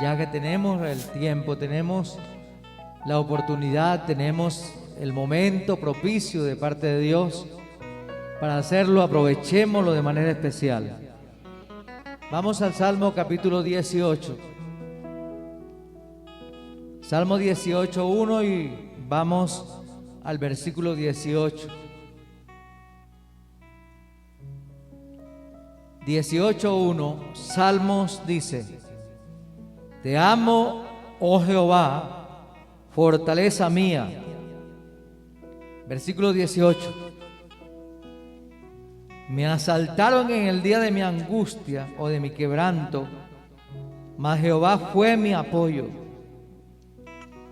ya que tenemos el tiempo, tenemos la oportunidad, tenemos el momento propicio de parte de Dios para hacerlo, aprovechémoslo de manera especial. Vamos al Salmo capítulo 18. Salmo 18:1 y vamos al versículo 18. 18:1, Salmos dice: Te amo, oh Jehová, fortaleza mía. Versículo 18. Me asaltaron en el día de mi angustia o de mi quebranto, mas Jehová fue mi apoyo.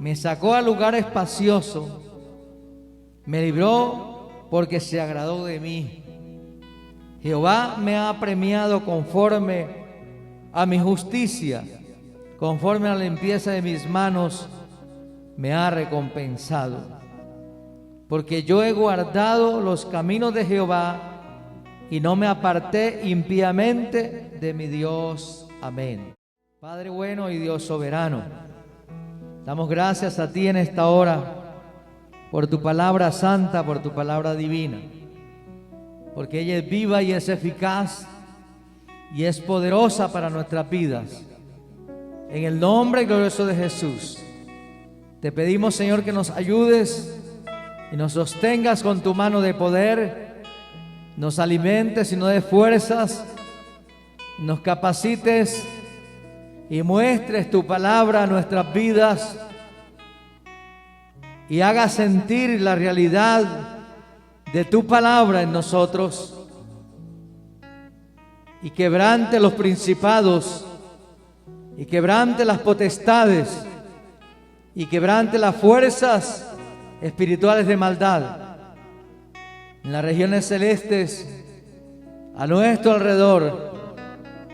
Me sacó a lugar espacioso, me libró porque se agradó de mí. Jehová me ha premiado conforme a mi justicia, conforme a la limpieza de mis manos me ha recompensado. Porque yo he guardado los caminos de Jehová y no me aparté impíamente de mi Dios. Amén. Padre bueno y Dios soberano, damos gracias a ti en esta hora por tu palabra santa, por tu palabra divina, porque ella es viva y es eficaz y es poderosa para nuestras vidas. En el nombre glorioso de Jesús, te pedimos, Señor, que nos ayudes y nos sostengas con tu mano de poder, nos alimentes y nos des fuerzas, nos capacites y muestres tu palabra a nuestras vidas y hagas sentir la realidad de tu palabra en nosotros y quebrante los principados y quebrante las potestades y quebrante las fuerzas espirituales de maldad en las regiones celestes a nuestro alrededor,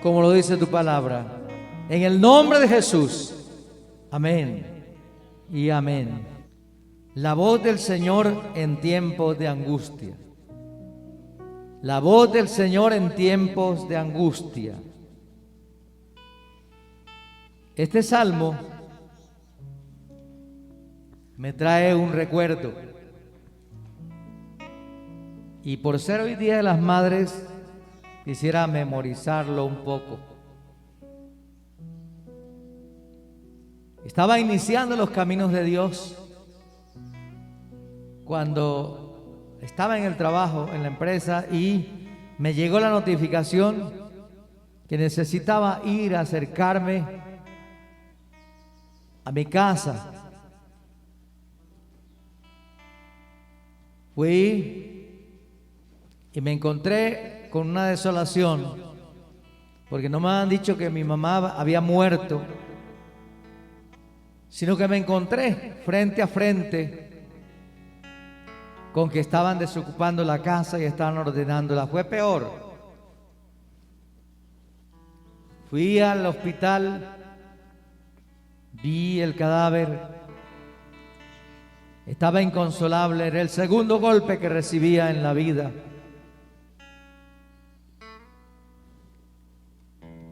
como lo dice tu palabra. En el nombre de Jesús, amén y amén. La voz del Señor en tiempos de angustia. La voz del Señor en tiempos de angustia. Este salmo me trae un recuerdo. Y por ser hoy Día de las Madres, quisiera memorizarlo un poco. Estaba iniciando los caminos de Dios cuando estaba en el trabajo, en la empresa, y me llegó la notificación que necesitaba ir a acercarme a mi casa. Fui y me encontré con una desolación, porque no me han dicho que mi mamá había muerto, sino que me encontré frente a frente con que estaban desocupando la casa y estaban ordenándola. Fue peor. Fui al hospital, vi el cadáver, estaba inconsolable, era el segundo golpe que recibía en la vida.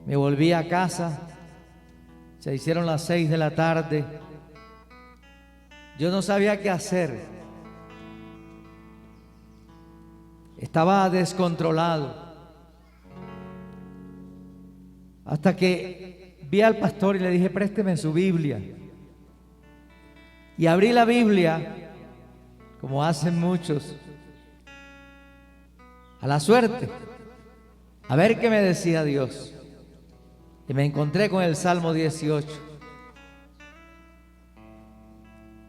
Me volví a casa, se hicieron las 6 de la tarde, yo no sabía qué hacer. Estaba descontrolado. Hasta que vi al pastor y le dije: présteme su Biblia. Y abrí la Biblia, como hacen muchos, a la suerte, a ver qué me decía Dios. Y me encontré con el Salmo 18,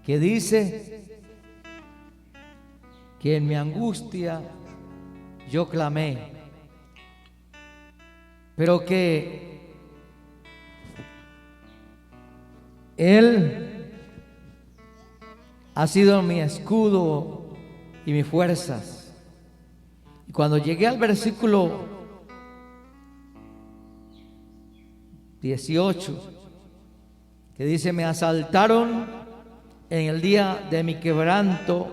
que dice que en mi angustia yo clamé, pero que Él ha sido mi escudo y mis fuerzas. Y cuando llegué al versículo 18, que dice: me asaltaron en el día de mi quebranto,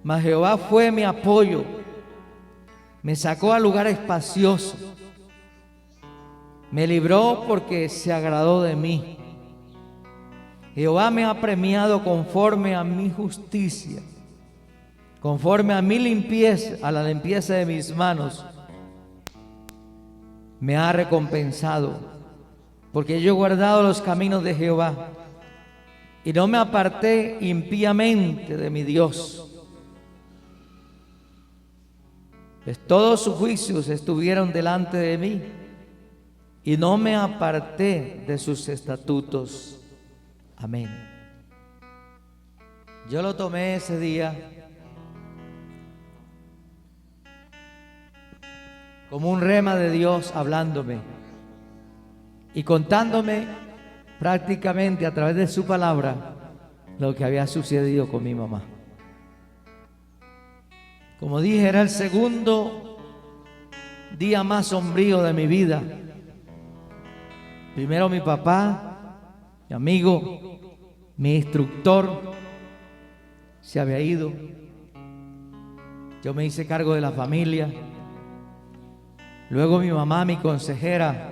mas Jehová fue mi apoyo. Me sacó a lugar espacioso, Me libró porque se agradó de mí. Jehová me ha premiado conforme a mi justicia, conforme a mi limpieza, a la limpieza de mis manos. Me ha recompensado, porque yo he guardado los caminos de Jehová y no me aparté impíamente de mi Dios. Pues todos sus juicios estuvieron delante de mí y no me aparté de sus estatutos. Amén. Yo lo tomé ese día como un rema de Dios hablándome y contándome prácticamente a través de su palabra lo que había sucedido con mi mamá. Como dije, era el segundo día más sombrío de mi vida. Primero mi papá, mi amigo, mi instructor, se había ido. Yo me hice cargo de la familia. Luego mi mamá, mi consejera,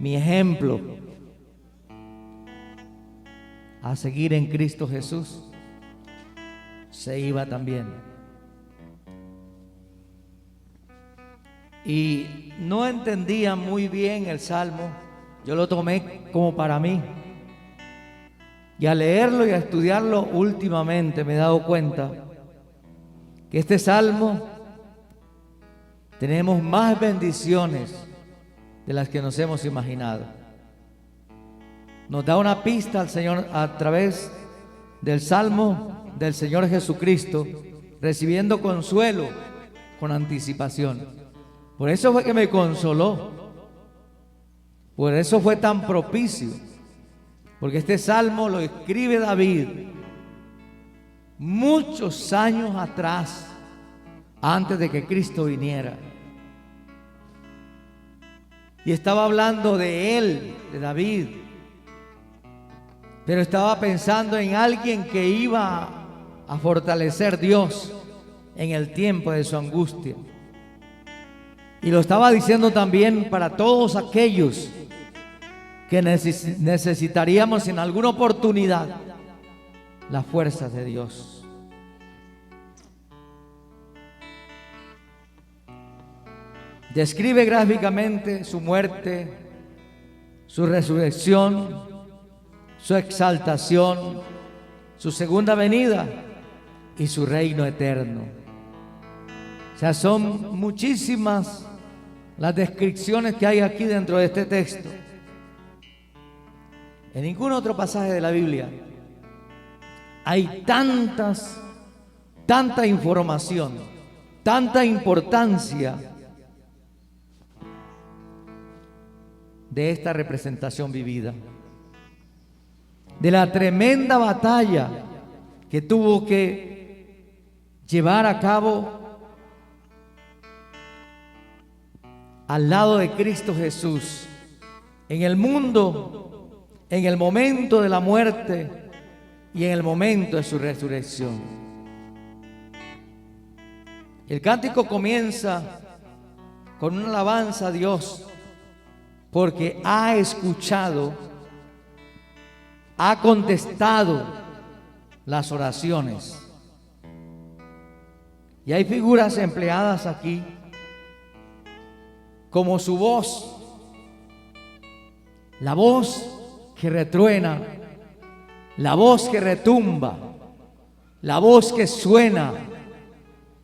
mi ejemplo a seguir en Cristo Jesús, se iba también. Y no entendía muy bien el Salmo. Yo lo tomé como para mí. Y al leerlo y a estudiarlo últimamente me he dado cuenta que este Salmo tenemos más bendiciones de las que nos hemos imaginado. Nos da una pista al Señor a través del Salmo del Señor Jesucristo, recibiendo consuelo con anticipación. Por eso fue que me consoló. Por eso fue tan propicio. Porque este salmo lo escribe David muchos años atrás, antes de que Cristo viniera. Y estaba hablando de él, de David. Pero estaba pensando en alguien que iba a fortalecer Dios en el tiempo de su angustia. Y lo estaba diciendo también para todos aquellos que necesitaríamos en alguna oportunidad las fuerzas de Dios. Describe gráficamente su muerte, su resurrección, su exaltación, su segunda venida y su reino eterno. O sea, son muchísimas las descripciones que hay aquí dentro de este texto. En ningún otro pasaje de la Biblia hay tanta información, tanta importancia de esta representación vivida, de la tremenda batalla que tuvo que llevar a cabo al lado de Cristo Jesús en el mundo, en el momento de la muerte y en el momento de su resurrección. El cántico comienza con una alabanza a Dios, porque ha escuchado, ha contestado las oraciones. Y hay figuras empleadas aquí como su voz, la voz que retruena, la voz que retumba, la voz que suena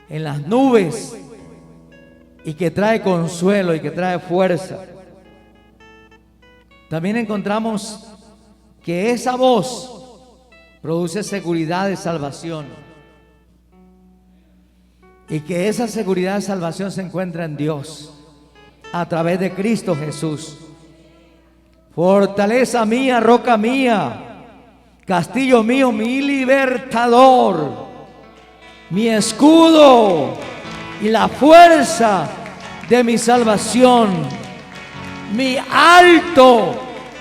en las nubes y que trae consuelo y que trae fuerza. También encontramos que esa voz produce seguridad de salvación y que esa seguridad de salvación se encuentra en Dios a través de Cristo Jesús. Fortaleza mía, roca mía, castillo mío, mi libertador, mi escudo y la fuerza de mi salvación, mi alto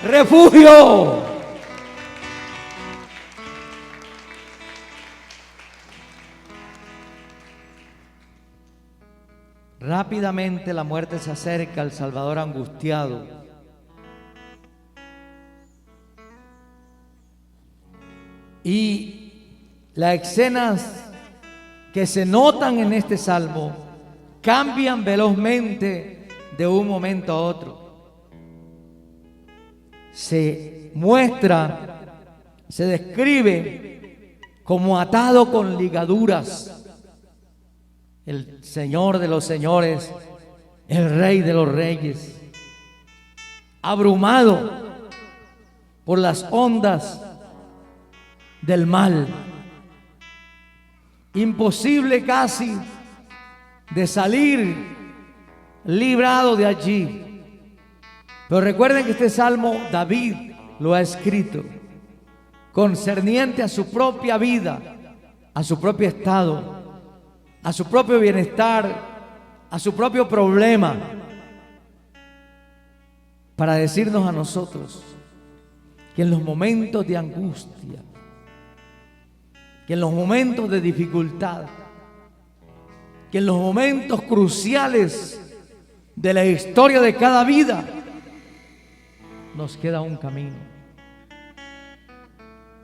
refugio. Rápidamente la muerte se acerca al Salvador angustiado Y las escenas que se notan en este salmo cambian velozmente de un momento a otro. Se muestra, se describe como atado con ligaduras el Señor de los señores, el Rey de los reyes, abrumado por las ondas del mal, imposible casi de salir librado de allí. Pero recuerden que este salmo David lo ha escrito concerniente a su propia vida, a su propio estado, a su propio bienestar, a su propio problema, para decirnos a nosotros que en los momentos de angustia, que en los momentos de dificultad, que en los momentos cruciales de la historia de cada vida, nos queda un camino,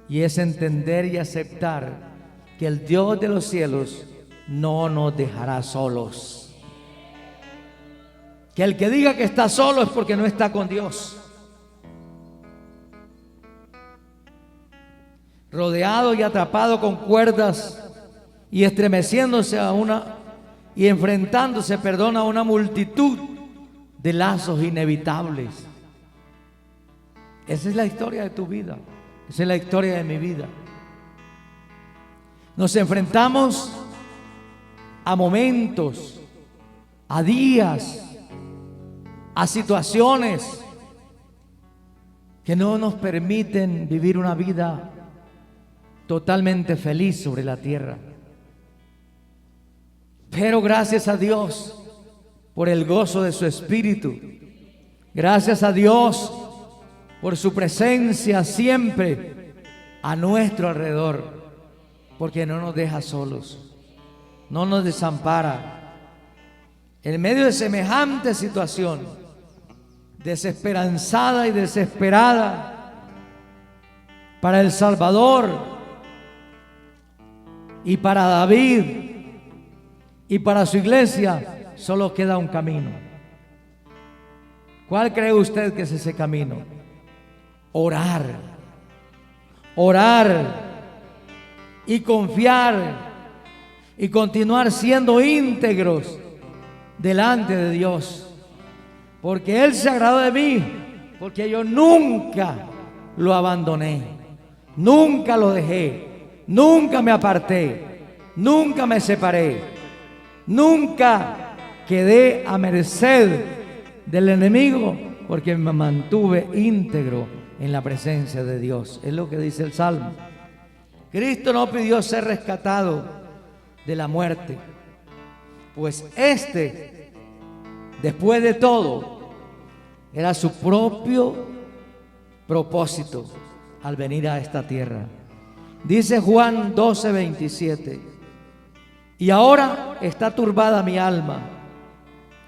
y es entender y aceptar que el Dios de los cielos no nos dejará solos. Que el que diga que está solo es porque no está con Dios. Rodeado y atrapado con cuerdas y estremeciéndose y enfrentándose, a una multitud de lazos inevitables. Esa es la historia de tu vida. Esa es la historia de mi vida. Nos enfrentamos a momentos, a días, a situaciones que no nos permiten vivir una vida totalmente feliz sobre la tierra. Pero gracias a Dios por el gozo de su Espíritu. Gracias a Dios por su presencia siempre a nuestro alrededor, porque no nos deja solos, no nos desampara. En medio de semejante situación, desesperanzada y desesperada, para El Salvador y para David y para su iglesia, solo queda un camino. ¿Cuál cree usted que es ese camino? Orar, orar y confiar y continuar siendo íntegros delante de Dios, porque Él se agradó de mí, porque yo nunca lo abandoné, nunca lo dejé, nunca me aparté, nunca me separé, nunca quedé a merced del enemigo, porque me mantuve íntegro en la presencia de Dios. Es lo que dice el Salmo. Cristo no pidió ser rescatado de la muerte, pues después de todo, era su propio propósito al venir a esta tierra. Dice Juan 12:27: y ahora está turbada mi alma.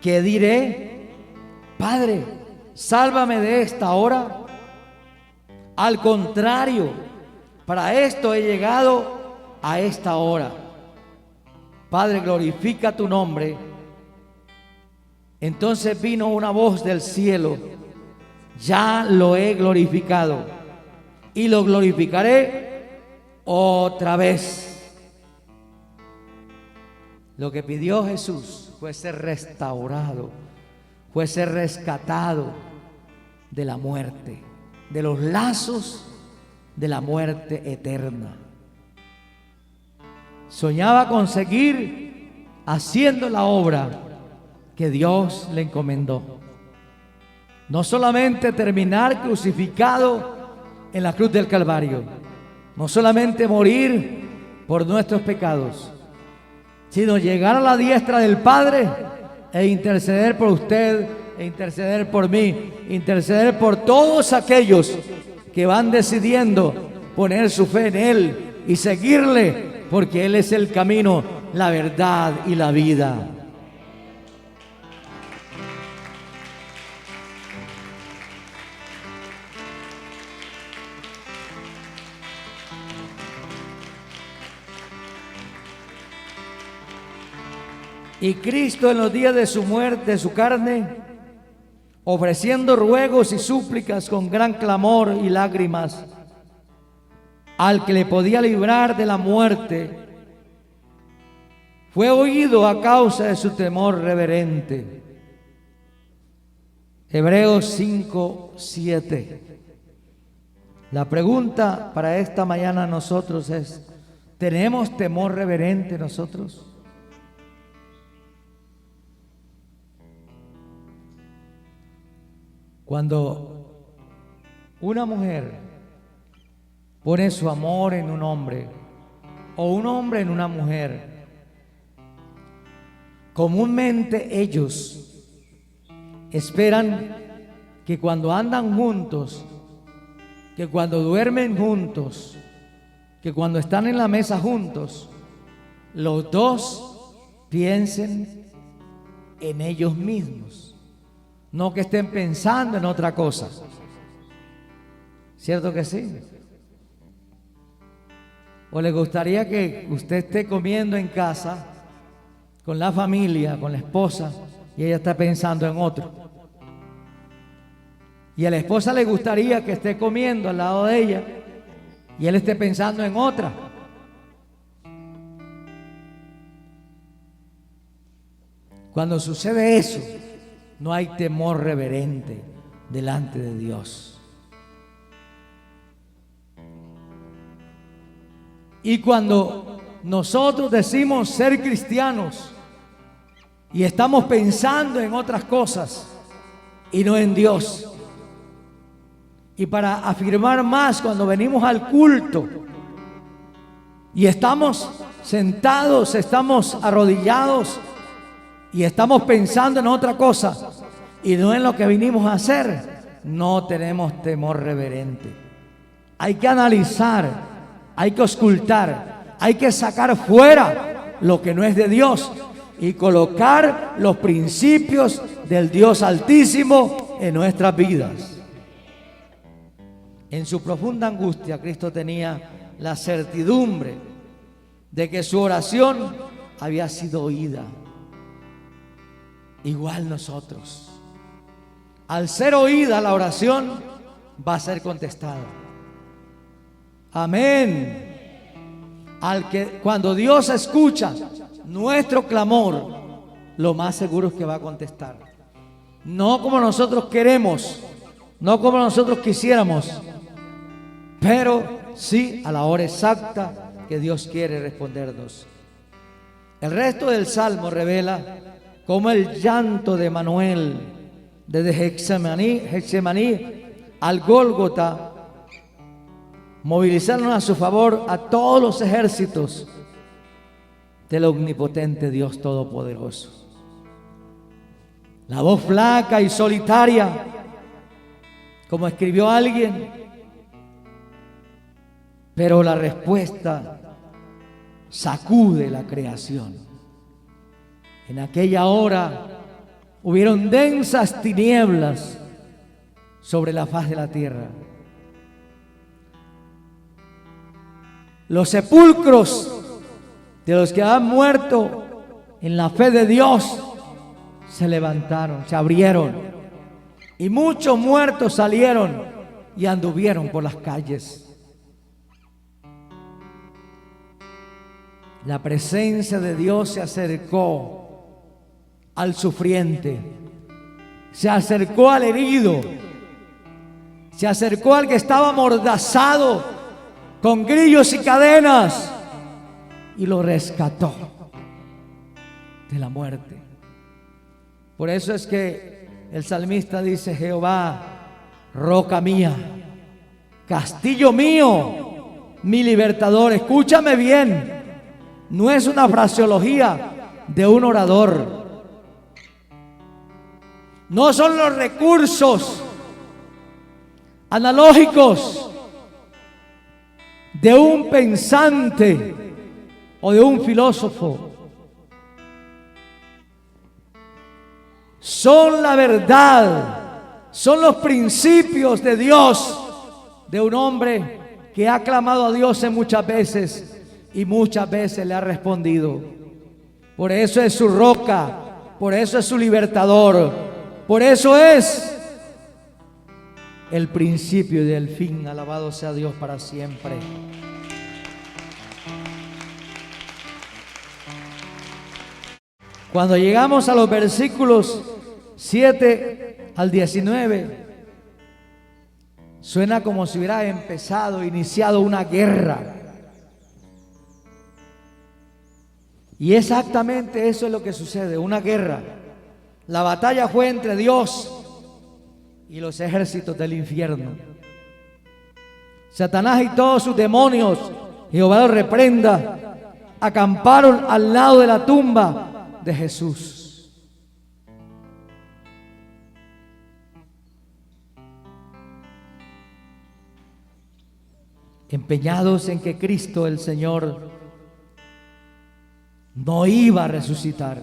¿Qué diré? Padre, sálvame de esta hora. Al contrario, para esto he llegado a esta hora. Padre, glorifica tu nombre. Entonces vino una voz del cielo: ya lo he glorificado y lo glorificaré otra vez. Lo que pidió Jesús fue ser restaurado, fue ser rescatado de la muerte, de los lazos de la muerte eterna. Soñaba con seguir haciendo la obra que Dios le encomendó. No solamente terminar crucificado en la cruz del Calvario, no solamente morir por nuestros pecados, sino llegar a la diestra del Padre e interceder por usted, e interceder por mí, interceder por todos aquellos que van decidiendo poner su fe en Él y seguirle, porque Él es el camino, la verdad y la vida. Y Cristo en los días de su muerte, de su carne, ofreciendo ruegos y súplicas con gran clamor y lágrimas, al que le podía librar de la muerte, fue oído a causa de su temor reverente. Hebreos 5:7. La pregunta para esta mañana nosotros es: ¿tenemos temor reverente nosotros? Cuando una mujer pone su amor en un hombre o un hombre en una mujer, comúnmente ellos esperan que cuando andan juntos, que cuando duermen juntos, que cuando están en la mesa juntos, los dos piensen en ellos mismos, no que estén pensando en otra cosa. ¿Cierto que sí? ¿O le gustaría que usted esté comiendo en casa con la familia, con la esposa, y ella está pensando en otro? Y a la esposa le gustaría que esté comiendo al lado de ella y él esté pensando en otra. Cuando sucede eso, no hay temor reverente delante de Dios. Y cuando nosotros decimos ser cristianos y estamos pensando en otras cosas y no en Dios, y para afirmar más, cuando venimos al culto y estamos sentados, estamos arrodillados y estamos pensando en otra cosa y no en lo que vinimos a hacer, no tenemos temor reverente. Hay que analizar, hay que auscultar, hay que sacar fuera lo que no es de Dios y colocar los principios del Dios Altísimo en nuestras vidas. En su profunda angustia, Cristo tenía la certidumbre de que su oración había sido oída. Igual nosotros, al ser oída la oración, va a ser contestada. Amén. Cuando Dios escucha nuestro clamor, lo más seguro es que va a contestar. No como nosotros queremos, no como nosotros quisiéramos, pero sí a la hora exacta que Dios quiere respondernos. El resto del Salmo revela cómo el llanto de Manuel desde Getsemaní al Gólgota movilizaron a su favor a todos los ejércitos del omnipotente Dios Todopoderoso. La voz flaca y solitaria, como escribió alguien, pero la respuesta sacude la creación. En aquella hora hubieron densas tinieblas sobre la faz de la tierra. Los sepulcros de los que han muerto en la fe de Dios se levantaron, se abrieron, y muchos muertos salieron y anduvieron por las calles. La presencia de Dios se acercó al sufriente, se acercó al herido, se acercó al que estaba amordazado con grillos y cadenas y lo rescató de la muerte. Por eso es que el salmista dice: Jehová, roca mía, castillo mío, mi libertador. Escúchame bien, no es una fraseología de un orador. No son los recursos analógicos de un pensante o de un filósofo. Son la verdad, son los principios de Dios, de un hombre que ha clamado a Dios en muchas veces y muchas veces le ha respondido. Por eso es su roca, por eso es su libertador, por eso es el principio y el fin. Alabado sea Dios para siempre. Cuando llegamos a los versículos 7 al 19, suena como si hubiera iniciado una guerra. Y exactamente eso es lo que sucede, una guerra. La batalla fue entre Dios y los ejércitos del infierno. Satanás y todos sus demonios, Jehová los reprenda, acamparon al lado de la tumba de Jesús. Empeñados en que Cristo el Señor no iba a resucitar.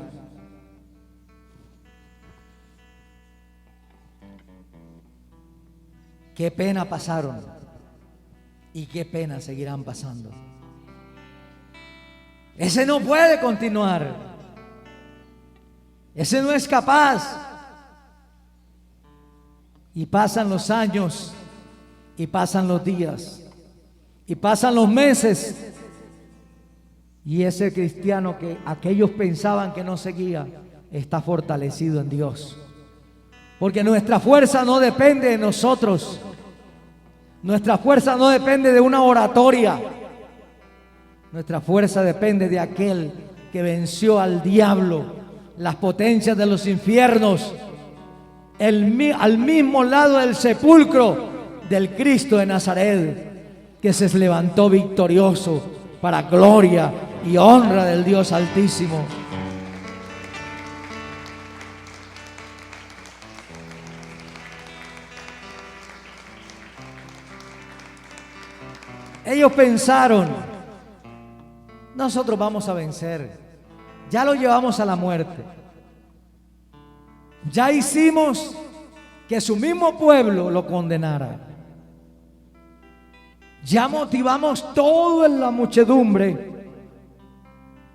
Qué pena pasaron y qué pena seguirán pasando. Ese no puede continuar. Ese no es capaz. Y pasan los años, y pasan los días, y pasan los meses. Y ese cristiano que aquellos pensaban que no seguía, está fortalecido en Dios. Porque nuestra fuerza no depende de nosotros. Nuestra fuerza no depende de una oratoria. Nuestra fuerza depende de aquel que venció al diablo, las potencias de los infiernos, al mismo lado del sepulcro del Cristo de Nazaret, que se levantó victorioso para gloria y honra del Dios Altísimo. Ellos pensaron, nosotros vamos a vencer, ya lo llevamos a la muerte, ya hicimos que su mismo pueblo lo condenara, ya motivamos todo en la muchedumbre,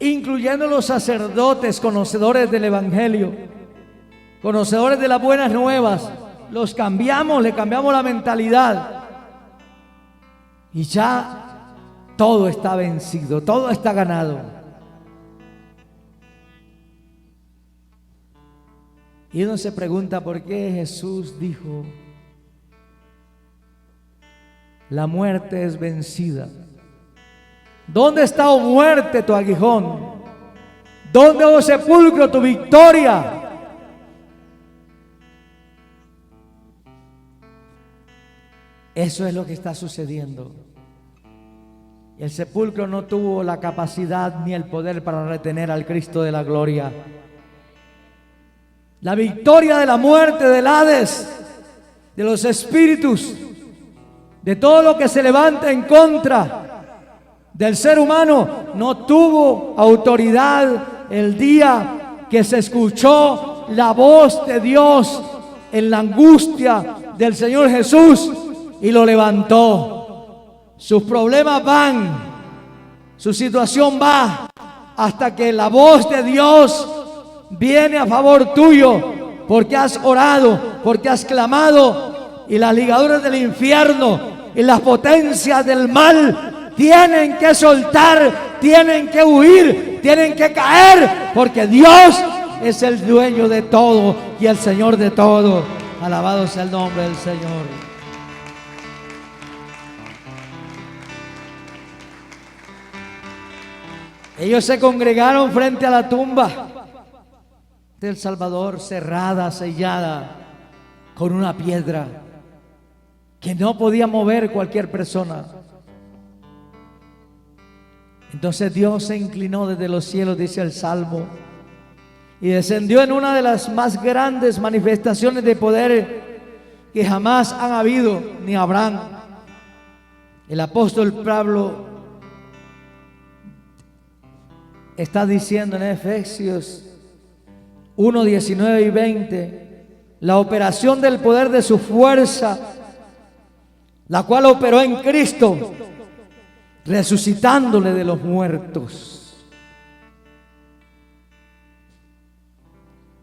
incluyendo los sacerdotes conocedores del Evangelio, conocedores de las buenas nuevas, los cambiamos, le cambiamos la mentalidad. Y ya todo está vencido, todo está ganado. Y uno se pregunta por qué Jesús dijo: la muerte es vencida. ¿Dónde está, oh muerte, tu aguijón? ¿Dónde, oh sepulcro, tu victoria? Eso es lo que está sucediendo. El sepulcro no tuvo la capacidad ni el poder para retener al Cristo de la gloria. La victoria de la muerte, del Hades, de los espíritus, de todo lo que se levanta en contra del ser humano, no tuvo autoridad el día que se escuchó la voz de Dios en la angustia del Señor Jesús y lo levantó. Sus problemas van, su situación va, hasta que la voz de Dios viene a favor tuyo, porque has orado, porque has clamado, y las ligaduras del infierno y las potencias del mal tienen que soltar, tienen que huir, tienen que caer, porque Dios es el dueño de todo y el Señor de todo. Alabado sea el nombre del Señor. Ellos se congregaron frente a la tumba del Salvador, cerrada, sellada, con una piedra que no podía mover cualquier persona. Entonces Dios se inclinó desde los cielos, dice el Salmo, y descendió en una de las más grandes manifestaciones de poder que jamás han habido ni habrán. El apóstol Pablo está diciendo en Efesios 1, 19 y 20, la operación del poder de su fuerza, la cual operó en Cristo, resucitándole de los muertos.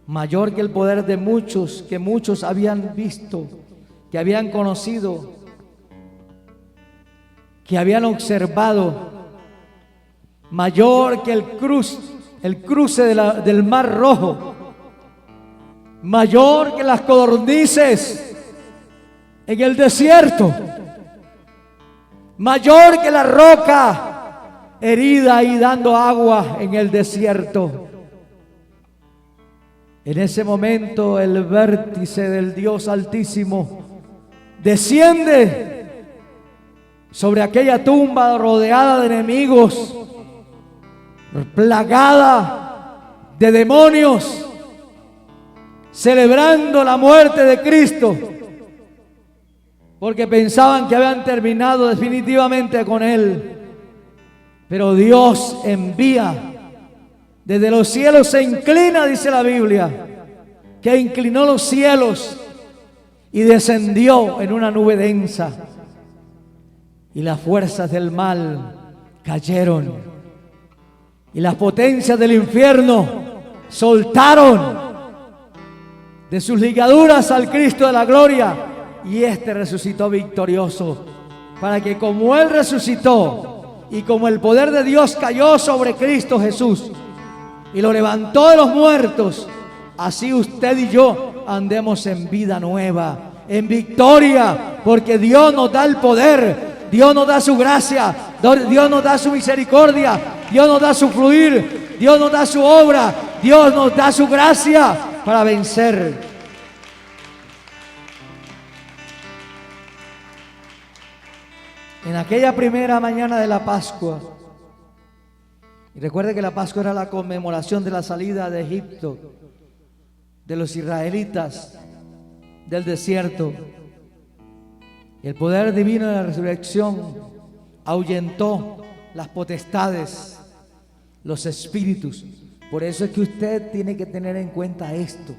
mayor que el poder de muchos, que muchos habían visto, que habían conocido, que habían observado, mayor que el cruce del Mar Rojo, mayor que las codornices en el desierto, mayor que la roca herida y dando agua en el desierto. En ese momento el vértice del Dios Altísimo desciende sobre aquella tumba rodeada de enemigos, plagada de demonios, celebrando la muerte de Cristo, porque pensaban que habían terminado definitivamente con Él. Pero Dios envía, desde los cielos se inclina, dice la Biblia, que inclinó los cielos y descendió en una nube densa, y las fuerzas del mal cayeron, y las potencias del infierno soltaron de sus ligaduras al Cristo de la gloria, y este resucitó victorioso, para que como Él resucitó y como el poder de Dios cayó sobre Cristo Jesús y lo levantó de los muertos, así usted y yo andemos en vida nueva, en victoria, porque Dios nos da el poder, Dios nos da su gracia, Dios nos da su misericordia, Dios nos da su fluir, Dios nos da su obra, Dios nos da su gracia para vencer. En aquella primera mañana de la Pascua, y recuerde que la Pascua era la conmemoración de la salida de Egipto, de los israelitas del desierto. El poder divino de la resurrección ahuyentó las potestades, los espíritus. Por eso es que usted tiene que tener en cuenta esto.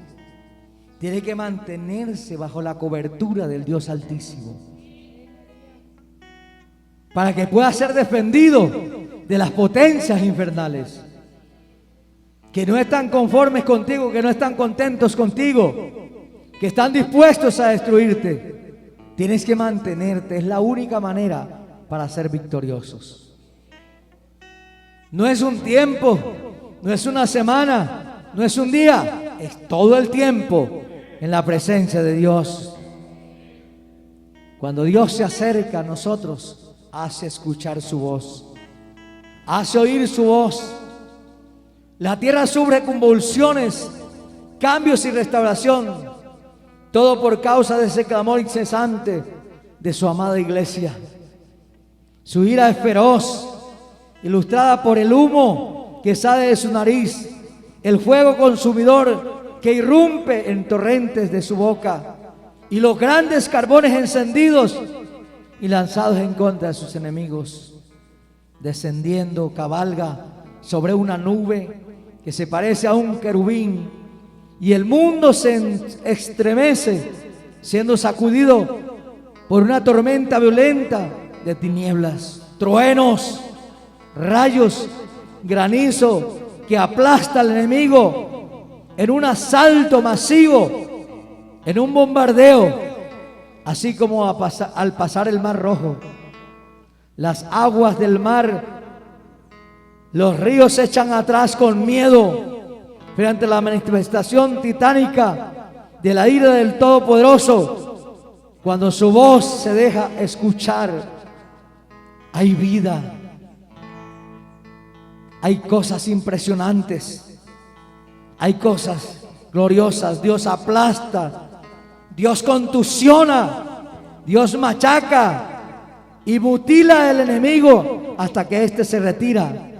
Tiene que mantenerse bajo la cobertura del Dios Altísimo, para que pueda ser defendido de las potencias infernales que no están conformes contigo, que no están contentos contigo, que están dispuestos a destruirte. Tienes que mantenerte, es la única manera para ser victoriosos. No es un tiempo, no es una semana, no es un día, es todo el tiempo en la presencia de Dios. Cuando Dios se acerca a nosotros, hace escuchar su voz, hace oír su voz. La tierra sufre convulsiones, cambios y restauración, todo por causa de ese clamor incesante de su amada iglesia. Su ira es feroz, ilustrada por el humo que sale de su nariz, el fuego consumidor que irrumpe en torrentes de su boca, y los grandes carbones encendidos y lanzados en contra de sus enemigos. Descendiendo, cabalga sobre una nube que se parece a un querubín, y el mundo se estremece, siendo sacudido por una tormenta violenta de tinieblas, truenos, rayos, granizo que aplasta al enemigo en un asalto masivo, en un bombardeo. Así como al pasar el Mar Rojo, las aguas del mar, los ríos se echan atrás con miedo frente a la manifestación titánica de la ira del Todopoderoso. Cuando su voz se deja escuchar, hay vida, hay cosas impresionantes, hay cosas gloriosas. Dios aplasta, Dios contusiona, Dios machaca y mutila al enemigo hasta que éste se retira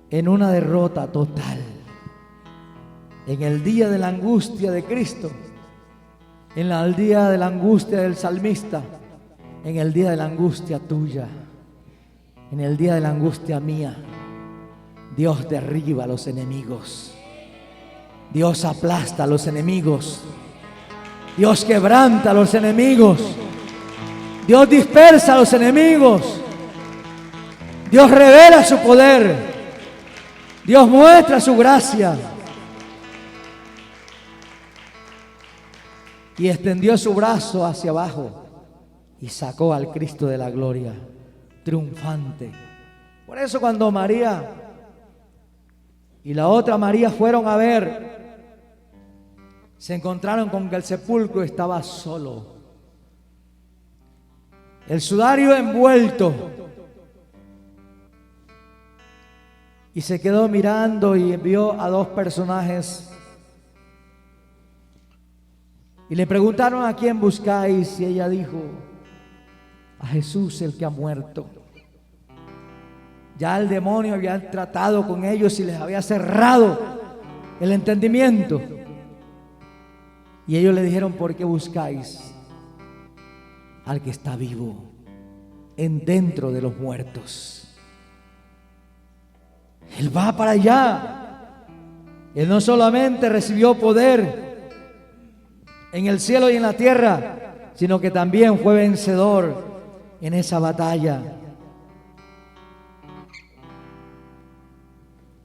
en una derrota total. En el día de la angustia de Cristo, en el día de la angustia del salmista, en el día de la angustia tuya, en el día de la angustia mía, Dios derriba a los enemigos, Dios aplasta a los enemigos, Dios quebranta a los enemigos, Dios dispersa a los enemigos, Dios revela su poder, Dios muestra su gracia. y extendió su brazo hacia abajo y sacó al Cristo de la gloria, triunfante. Por eso cuando María y la otra María fueron a ver, se encontraron con que el sepulcro estaba solo, el sudario envuelto, y se quedó mirando y vio a dos personajes y le preguntaron: ¿a quién buscáis? Y ella dijo: a Jesús, el que ha muerto. Ya el demonio había tratado con ellos y les había cerrado el entendimiento. Y ellos le dijeron: ¿por qué buscáis al que está vivo en dentro de los muertos? Él va para allá. Él no solamente recibió poder en el cielo y en la tierra, sino que también fue vencedor en esa batalla.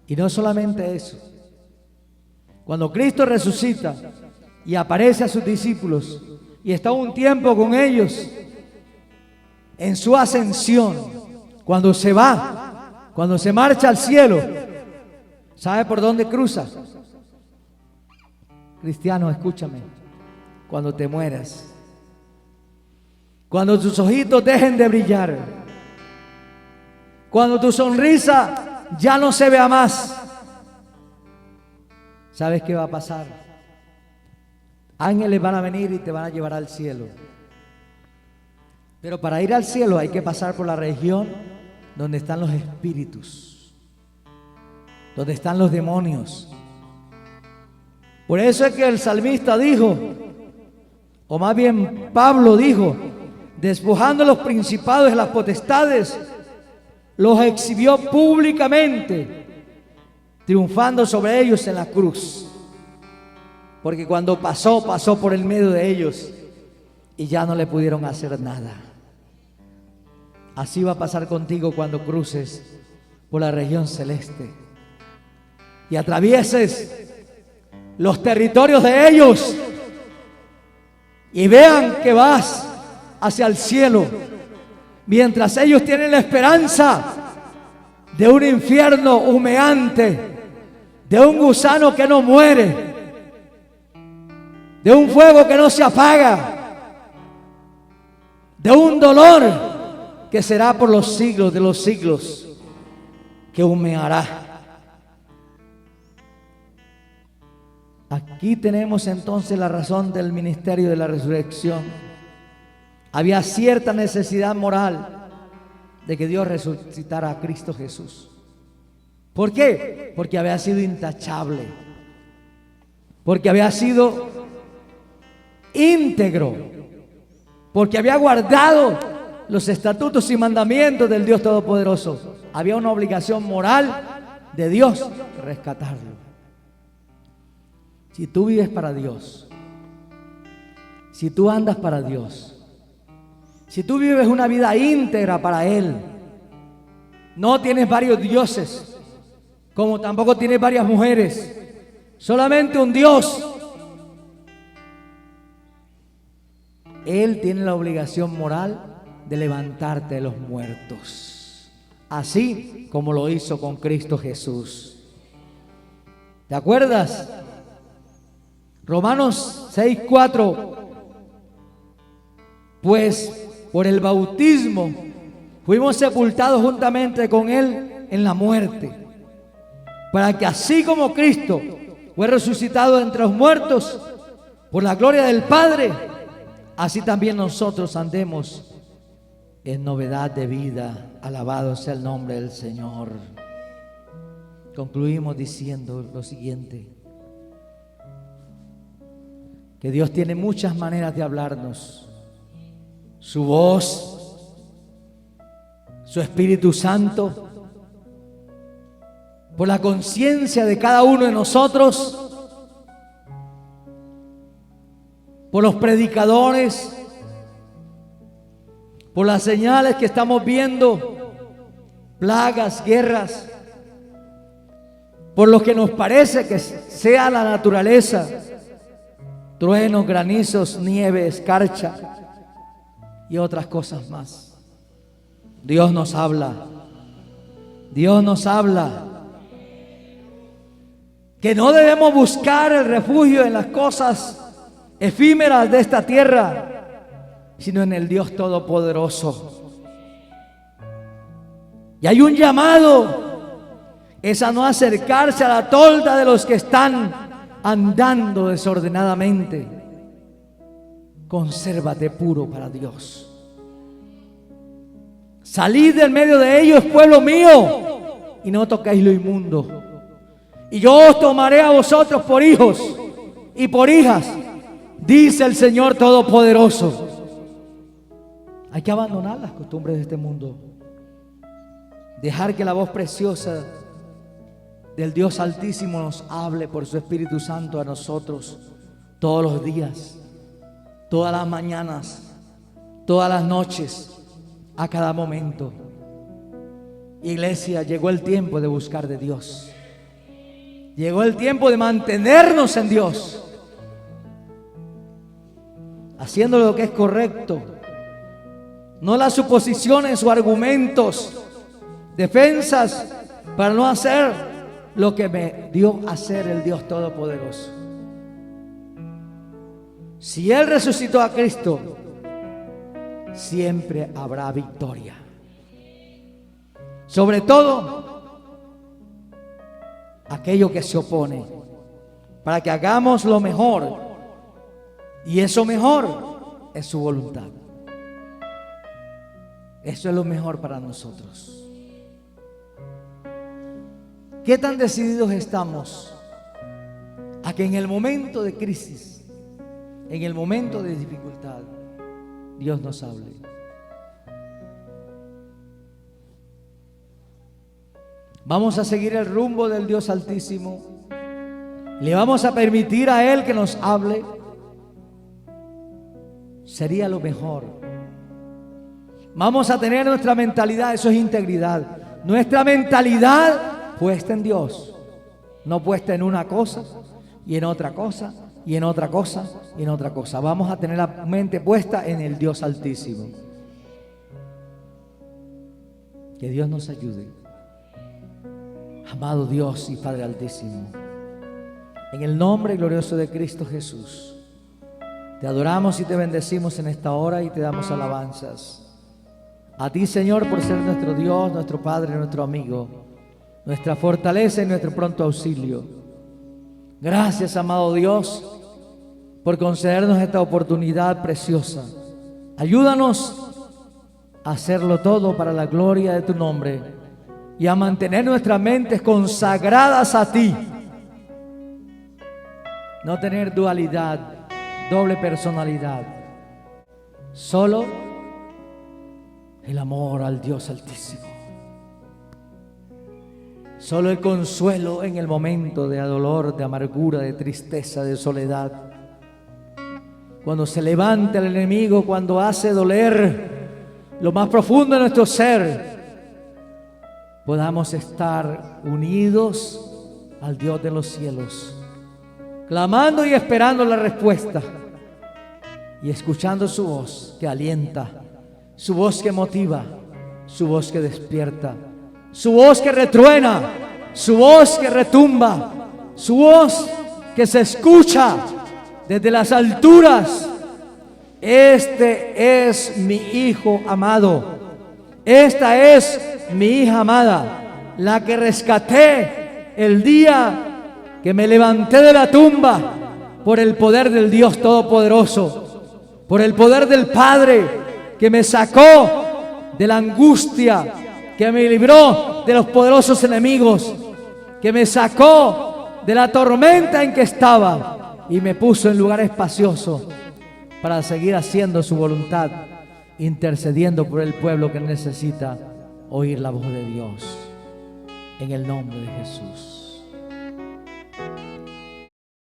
Y no solamente eso. Cuando Cristo resucita y aparece a sus discípulos y está un tiempo con ellos en su ascensión, cuando se va, cuando se marcha al cielo, ¿sabe por dónde cruza? Cristiano, escúchame. Cuando te mueras, cuando tus ojitos dejen de brillar, cuando tu sonrisa ya no se vea más, ¿sabes qué va a pasar? Ángeles van a venir y te van a llevar al cielo. Pero para ir al cielo hay que pasar por la región donde están los espíritus, donde están los demonios. Por eso es que el salmista dijo, o más bien Pablo dijo: despojando a los principados y las potestades, los exhibió públicamente, triunfando sobre ellos en la cruz. Porque cuando pasó por el medio de ellos y ya no le pudieron hacer nada. Así va a pasar contigo cuando cruces por la región celeste y atravieses los territorios de ellos y vean que vas hacia el cielo, mientras ellos tienen la esperanza de un infierno humeante, de un gusano que no muere, de un fuego que no se apaga, de un dolor que será por los siglos de los siglos, que humeará. Aquí tenemos entonces la razón del ministerio de la resurrección. Había cierta necesidad moral de que Dios resucitara a Cristo Jesús. ¿Por qué? Porque había sido intachable, porque había sido íntegro, porque había guardado los estatutos y mandamientos del Dios Todopoderoso. Había una obligación moral de Dios rescatarlo. Si tú vives para Dios, si tú andas para Dios, si tú vives una vida íntegra para Él, no tienes varios dioses, como tampoco tienes varias mujeres, solamente un Dios. Él tiene la obligación moral de levantarte de los muertos, así como lo hizo con Cristo Jesús. ¿Te acuerdas? Romanos 6:4. Pues por el bautismo fuimos sepultados juntamente con Él en la muerte, para que así como Cristo fue resucitado entre los muertos por la gloria del Padre, así también nosotros andemos en novedad de vida. Alabado sea el nombre del Señor. Concluimos diciendo lo siguiente: que Dios tiene muchas maneras de hablarnos. Su voz, su Espíritu Santo, por la conciencia de cada uno de nosotros, por los predicadores, por las señales que estamos viendo, plagas, guerras, por lo que nos parece que sea la naturaleza, truenos, granizos, nieve, escarcha y otras cosas más. Dios nos habla. Dios nos habla. Que no debemos buscar el refugio en las cosas efímeras de esta tierra, sino en el Dios Todopoderoso. Y hay un llamado, es a no acercarse a la tolda de los que están andando desordenadamente. Consérvate puro para Dios. Salid del medio de ellos, pueblo mío, y no toquéis lo inmundo. Y yo os tomaré a vosotros por hijos y por hijas, dice el Señor Todopoderoso. Hay que abandonar las costumbres de este mundo. Dejar que la voz preciosa del Dios Altísimo nos hable por su Espíritu Santo a nosotros todos los días, todas las mañanas, todas las noches, a cada momento. Iglesia, llegó el tiempo de buscar de Dios. Llegó el tiempo de mantenernos en Dios, haciendo lo que es correcto, no las suposiciones o argumentos, defensas para no hacer lo que me dio a hacer el Dios Todopoderoso. Si Él resucitó a Cristo, siempre habrá victoria. Sobre todo aquello que se opone, para que hagamos lo mejor, y eso mejor es su voluntad. Eso es lo mejor para nosotros. ¿Qué tan decididos estamos a que en el momento de crisis, en el momento de dificultad, Dios nos hable? Vamos a seguir el rumbo del Dios Altísimo. Le vamos a permitir a Él que nos hable. Sería lo mejor. Vamos a tener nuestra mentalidad, eso es integridad. Nuestra mentalidad puesta en Dios, no puesta en una cosa y en otra cosa y en otra cosa y en otra cosa. Vamos a tener la mente puesta en el Dios Altísimo. Que Dios nos ayude. Amado Dios y Padre Altísimo, en el nombre glorioso de Cristo Jesús, te adoramos y te bendecimos en esta hora y te damos alabanzas. A ti, Señor, por ser nuestro Dios, nuestro Padre, nuestro amigo, nuestra fortaleza y nuestro pronto auxilio. Gracias, amado Dios, por concedernos esta oportunidad preciosa. Ayúdanos a hacerlo todo para la gloria de tu nombre y a mantener nuestras mentes consagradas a ti. No tener dualidad, doble personalidad. Solo el amor al Dios Altísimo. Solo el consuelo en el momento de dolor, de amargura, de tristeza, de soledad. Cuando se levanta el enemigo, cuando hace doler lo más profundo de nuestro ser, podamos estar unidos al Dios de los cielos, clamando y esperando la respuesta y escuchando su voz que alienta, su voz que motiva, su voz que despierta, su voz que retruena, su voz que retumba, su voz que se escucha desde las alturas. Este es mi hijo amado, esta es mi hija amada, la que rescaté el día que me levanté de la tumba por el poder del Dios Todopoderoso, por el poder del Padre que me sacó de la angustia, que me libró de los poderosos enemigos, que me sacó de la tormenta en que estaba y me puso en lugar espacioso para seguir haciendo su voluntad, intercediendo por el pueblo que necesita oír la voz de Dios. En el nombre de Jesús.